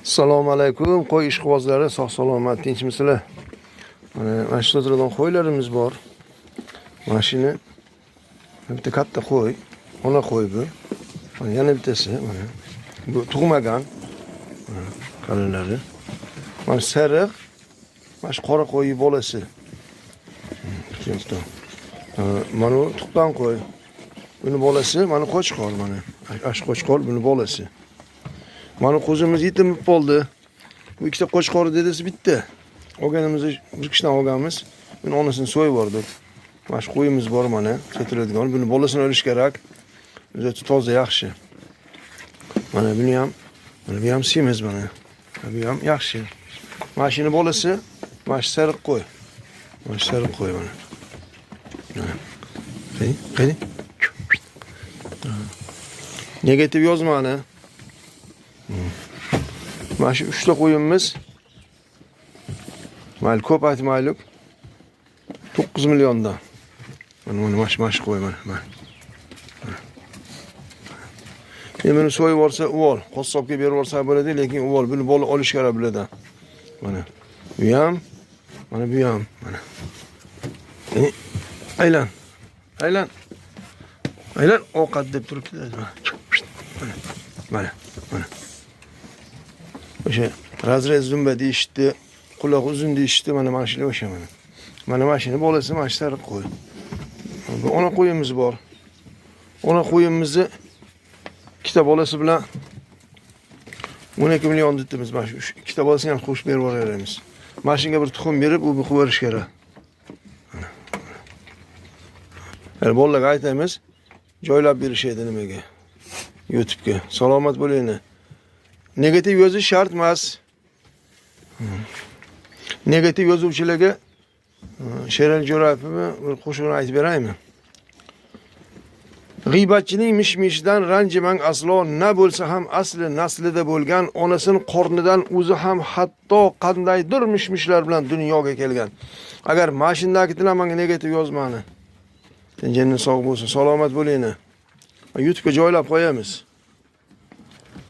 Assalomu alaykum, qo'y ishqibozlari, sog' salomat, tinchmisizlar? Mana shu turadigan qo'ylarimiz bor. Mana shuni bitta katta qo'y, ona qo'y bu. Mana yana bittasi, mana. Bu tug'magan. Mana qalinlari. Mana sariq, mana shu qora qo'y bolasi. Mana tuqqan qo'y. Buni bolasi, mana qo'chqor mana. Ash qo'chqor buni bolasi. Mana qo'zimiz yetimib qoldi. Bu ikkita qo'chqor dedasi bitta. Olganimizni bir kishidan olganmiz. Buni onasini so'yib yubordik. Mana shu qo'yimiz bor mana, sotiladigan. Buni bolasini olish kerak. O'zi toza yaxshi. Mana buni ham, mana bu ham semiz mana. Bu ham yaxshi. Mana shuni bolasi, mana shu sariq qo'y. Mana shu sariq qo'y mana. Qani? Negativ yozmani. Mana shu 3 ta qo'yimiz. Mayli ko'p aytmaylik. 9 milliondan. Mana mash qo'y mana. Buni so'yib olsa, uvol, qassobga berib olsa bo'ladi, lekin uvol buni bola olish kerak biladi. Mana. Bu ham, mana bu ham, mana. Aylan. Ovqat deb turibdi. Mana. O'sha razrez zumba deyishdi, quloq uzun deyishdi, mana shular o'sha mana. Mana mashina bolasi, mana shu sariq qo'y. Bu ona qo'yimiz bor. Ona qo'yimizni ikkita bolasi bilan 12 million dedimiz. Mana shu ikkita bolasini ham qo'shib berib yuboramiz. Mashinaga bir tuxum berib, u qilib berish kerak. Mana bolalarga aytamiz, joylab berishadi nimaga? YouTube'ga. Salomat bo'linglar. Negativ yozish shart emas. Negativ yozuvchilarga Sherali Jo'rayevni bir qo'shig'ini aytib beraymi? G'iybatchining mishmishidan ranjimang aslo, na bo'lsa ham asli naslida bo'lgan, onasining qornidan o'zi ham hatto qandaydir mishmishlar bilan dunyoga kelgan. Agar mashinadagi tilan menga negativ yozmani. Tinjinni sog' bo'lsin, salomat bo'linglar. YouTube'ga joylab qo'yamiz.